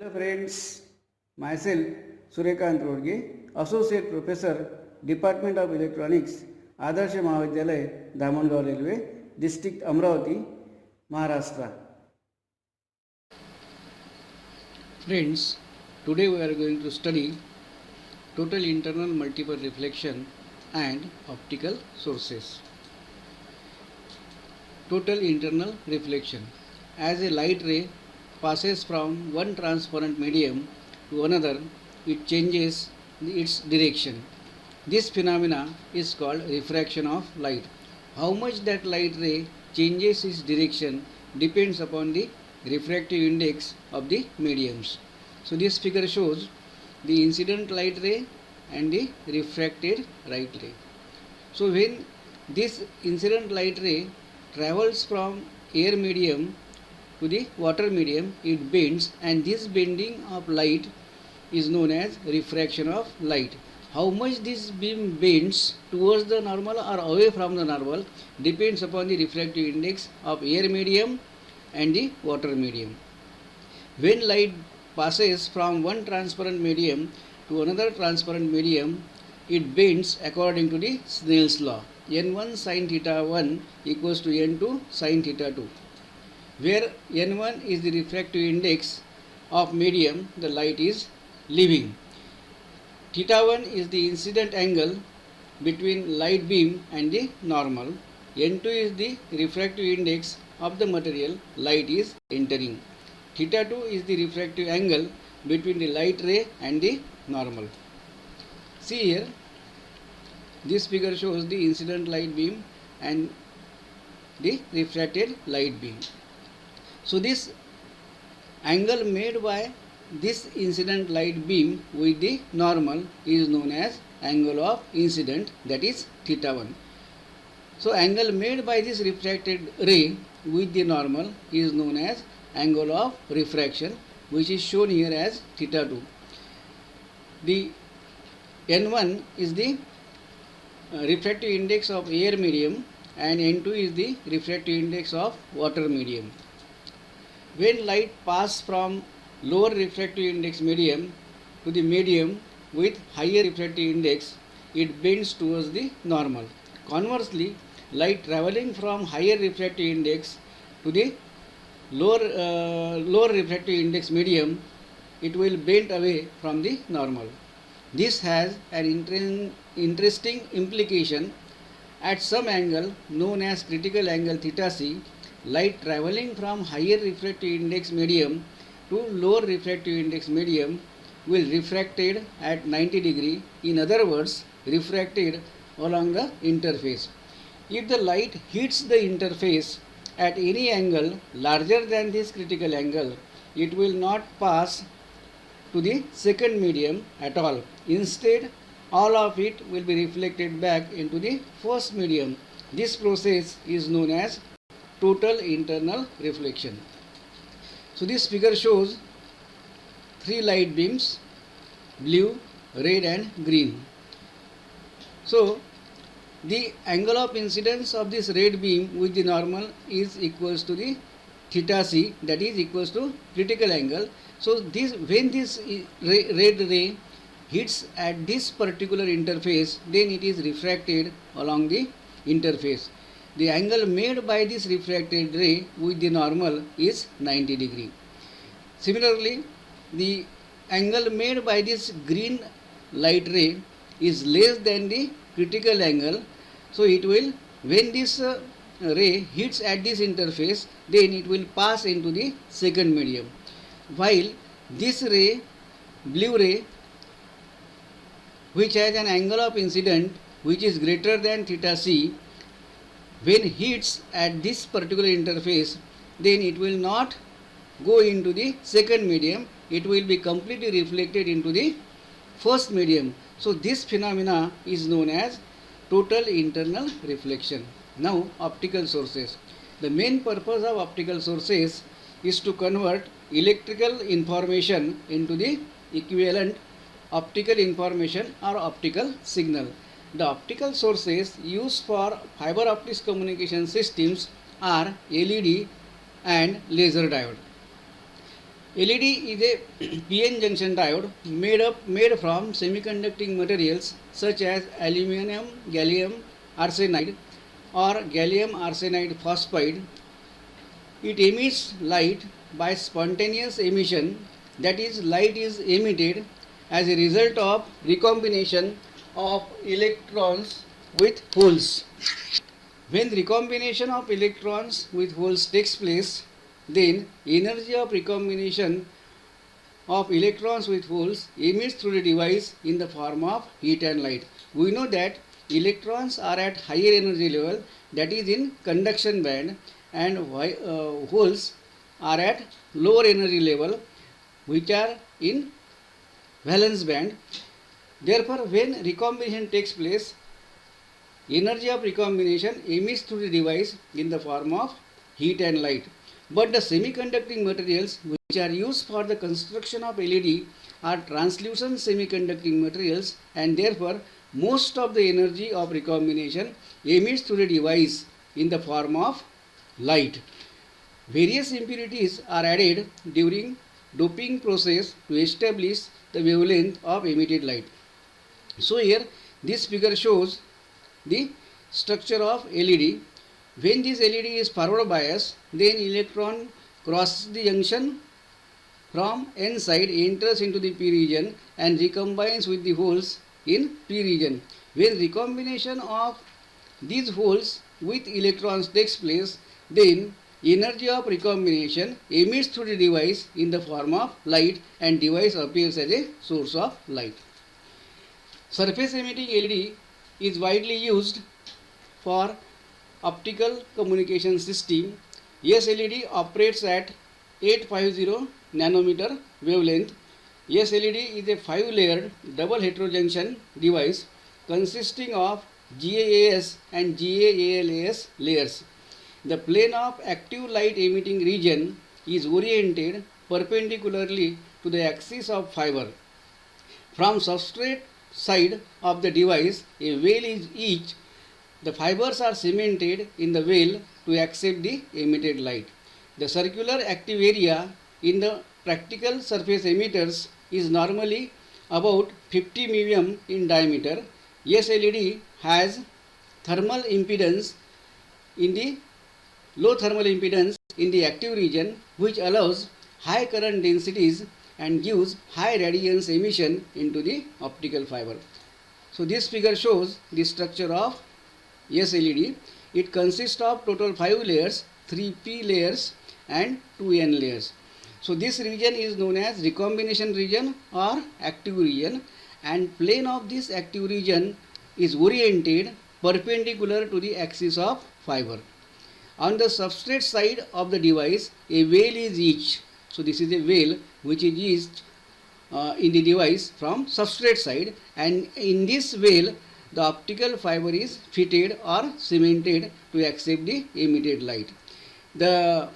Hello friends, myself Suryakant Rodge, Associate Professor, Department of Electronics, Adarsh Mahavidyalay, Damangaon Railway, District Amravati, Maharashtra. Friends, today we are going to study total internal multiple reflection and optical sources. Total internal reflection. As a light ray passes from one transparent medium to another, it changes its direction. This phenomena is called refraction of light. How much that light ray changes its direction depends upon the refractive index of the mediums. So this figure shows the incident light ray and the refracted light ray. So when this incident light ray travels from air medium to the water medium, it bends, and this bending of light is known as refraction of light. How much this beam bends towards the normal or away from the normal depends upon the refractive index of air medium and the water medium. When light passes from one transparent medium to another transparent medium, it bends according to the Snell's law. N1 sin theta 1 equals to N2 sin theta 2, where N1 is the refractive index of medium the light is leaving. Theta 1 is the incident angle between light beam and the normal. N2 is the refractive index of the material light is entering. Theta 2 is the refractive angle between the light ray and the normal. See here, this figure shows the incident light beam and the refracted light beam. So this angle made by this incident light beam with the normal is known as angle of incident, that is theta 1. So angle made by this refracted ray with the normal is known as angle of refraction, which is shown here as theta 2. The N1 is the refractive index of air medium and N2 is the refractive index of water medium. When light passes from lower refractive index medium to the medium with higher refractive index, it bends towards the normal. Conversely, light traveling from higher refractive index to the lower refractive index medium, it will bend away from the normal. This has an interesting implication. At some angle known as critical angle theta c, light traveling from higher refractive index medium to lower refractive index medium will refracted at 90 degree, in other words refracted along the interface. If the light hits the interface at any angle larger than this critical angle, it will not pass to the second medium at all. Instead, all of it will be reflected back into the first medium. This process is known as total internal reflection. So this figure shows three light beams, blue, red and green. So the angle of incidence of this red beam with the normal is equals to the theta c, that is equals to critical angle. So this, when this red ray hits at this particular interface, then it is refracted along the interface. The angle made by this refracted ray with the normal is 90 degree. Similarly, the angle made by this green light ray is less than the critical angle. So it will, when this ray hits at this interface, then it will pass into the second medium. While this ray, blue ray, which has an angle of incident which is greater than theta c, when hits at this particular interface, then it will not go into the second medium, it will be completely reflected into the first medium. So this phenomena is known as total internal reflection. Now optical sources. The main purpose of optical sources is to convert electrical information into the equivalent optical information or optical signal. The optical sources used for fiber optics communication systems are LED and laser diode. LED is a PN junction diode made from semiconducting materials such as aluminum, gallium arsenide or gallium arsenide phosphide. It emits light by spontaneous emission, that is, light is emitted as a result of recombination of electrons with holes. When recombination of electrons with holes takes place, then energy of recombination of electrons with holes emits through the device in the form of heat and light. We know that electrons are at higher energy level, that is in conduction band, and holes are at lower energy level, which are in valence band. Therefore, when recombination takes place, energy of recombination emits through the device in the form of heat and light. But the semiconducting materials which are used for the construction of LED are translucent semiconducting materials, and therefore most of the energy of recombination emits through the device in the form of light. Various impurities are added during doping process to establish the wavelength of emitted light. So here this figure shows the structure of LED. When this LED is forward biased, then electron crosses the junction from N side, enters into the P region and recombines with the holes in P region. When recombination of these holes with electrons takes place, then energy of recombination emits through the device in the form of light, and device appears as a source of light. Surface emitting LED is widely used for optical communication system. SLED operates at 850 nanometer wavelength. SLED is a 5-layered double heterojunction device consisting of GaAs and GaAs layers. The plane of active light emitting region is oriented perpendicularly to the axis of fiber. From substrate side of the device, a veil is etched. The fibers are cemented in the veil to accept the emitted light. The circular active area in the practical surface emitters is normally about 50 mm in diameter. SLED has thermal impedance in the low thermal impedance in the active region, which allows high current densities and gives high radiance emission into the optical fiber. So this figure shows the structure of SLED. It consists of total 5 layers, 3 P layers and 2 N layers. So this region is known as recombination region or active region, and plane of this active region is oriented perpendicular to the axis of fiber. On the substrate side of the device, a veil is etched. So this is a veil which is etched in the device from substrate side, and in this veil the optical fiber is fitted or cemented to accept the emitted light. The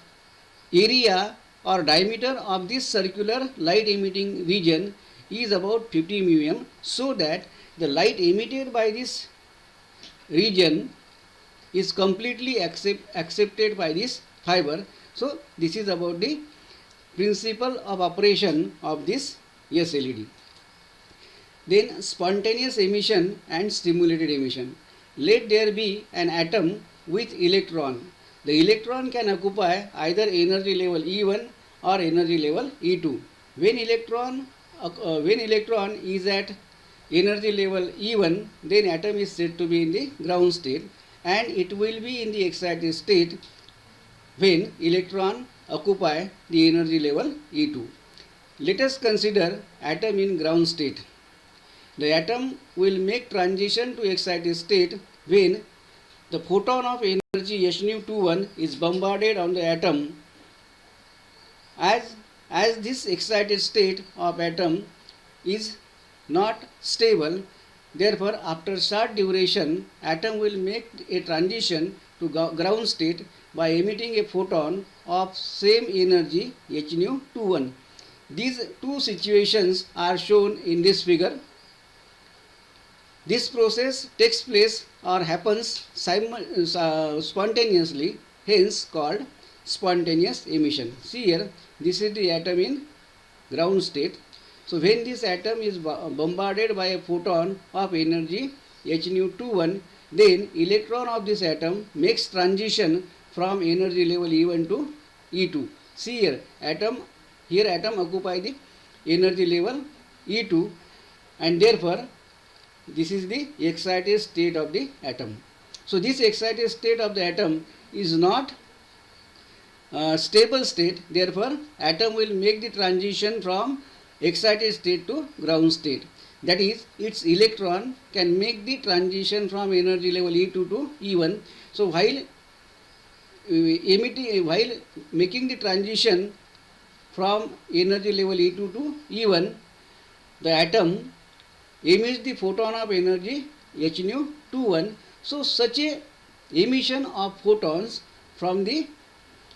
area or diameter of this circular light emitting region is about 50 mm, so that the light emitted by this region is completely accepted by this fiber. So this is about the principle of operation of this SLED. Then spontaneous emission and stimulated emission. Let there be an atom with electron. The electron can occupy either energy level E1 or energy level E2. When electron is at energy level E1, then atom is said to be in the ground state, and it will be in the excited state when electron occupy the energy level E2. Let us consider atom in ground state. The atom will make transition to excited state when the photon of energy Hν21 is bombarded on the atom. As this excited state of atom is not stable, therefore after short duration atom will make a transition to ground state by emitting a photon of same energy Hν21. These two situations are shown in this figure. This process takes place or happens spontaneously, hence called spontaneous emission. See here, this is the atom in ground state. So when this atom is bombarded by a photon of energy h nu 21, then electron of this atom makes transition from energy level E1 to E2. See here, atom occupy the energy level E2, and therefore this is the excited state of the atom. So this excited state of the atom is not stable state, therefore atom will make the transition from excited state to ground state. That is, its electron can make the transition from energy level E2 to E1. So while making the transition from energy level E2 to E1, the atom emits the photon of energy h nu 21. So such a emission of photons from the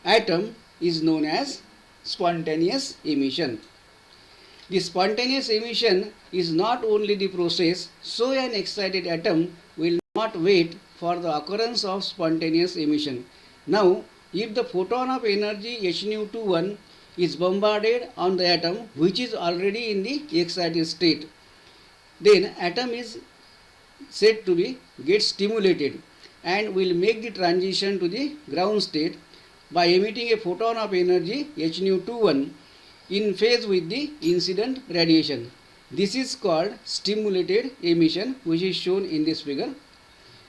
atom is known as spontaneous emission. The spontaneous emission is not only the process, so an excited atom will not wait for the occurrence of spontaneous emission. Now, if the photon of energy h nu 21 is bombarded on the atom which is already in the excited state, then atom is said to be get stimulated and will make the transition to the ground state by emitting a photon of energy h nu 21 in phase with the incident radiation. This is called stimulated emission, which is shown in this figure.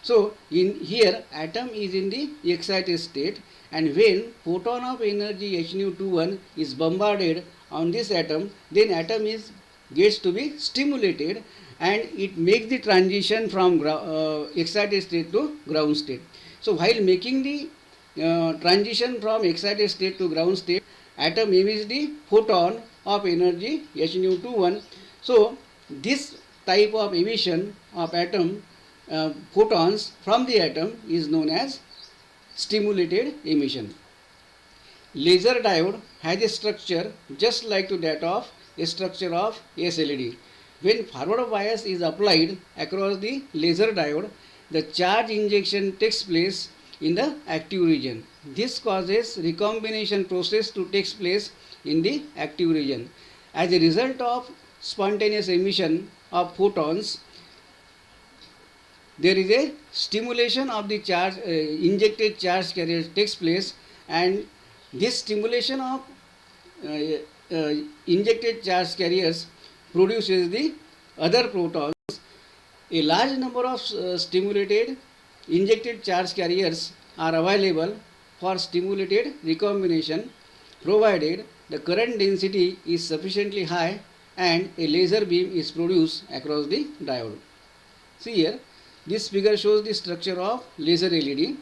So in here atom is in the excited state, and when photon of energy h nu 21 is bombarded on this atom, then atom gets to be stimulated and it makes the transition from excited state to ground state. So while making the transition from excited state to ground state, atom emits the photon of energy h nu 21. So this type of emission of atom photons from the atom is known as stimulated emission. Laser diode has a structure just like to that of a structure of SLED. When forward bias is applied across the laser diode, the charge injection takes place in the active region. This causes recombination process to take place in the active region. As a result of spontaneous emission of photons, there is a stimulation of the charge injected charge carrier takes place, and this stimulation of injected charge carriers produces the other protons. A large number of stimulated injected charge carriers are available for stimulated recombination, provided the current density is sufficiently high and a laser beam is produced across the diode. See here, this figure shows the structure of laser LED.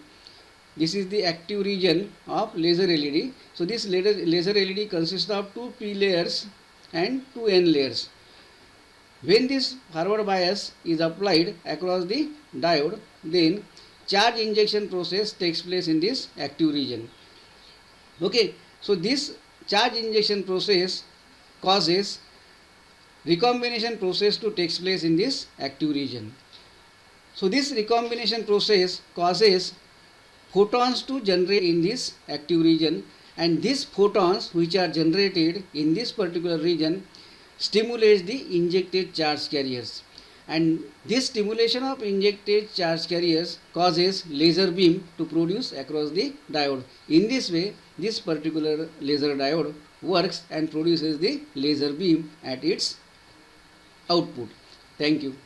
This is the active region of laser LED. So this laser LED consists of two P layers and two N layers. When this forward bias is applied across the diode, then charge injection process takes place in this active region. Okay, so this charge injection process causes recombination process to take place in this active region. So this recombination process causes photons to generate in this active region, and these photons which are generated in this particular region stimulates the injected charge carriers, and this stimulation of injected charge carriers causes laser beam to produce across the diode. In this way, this particular laser diode works and produces the laser beam at its output. Thank you.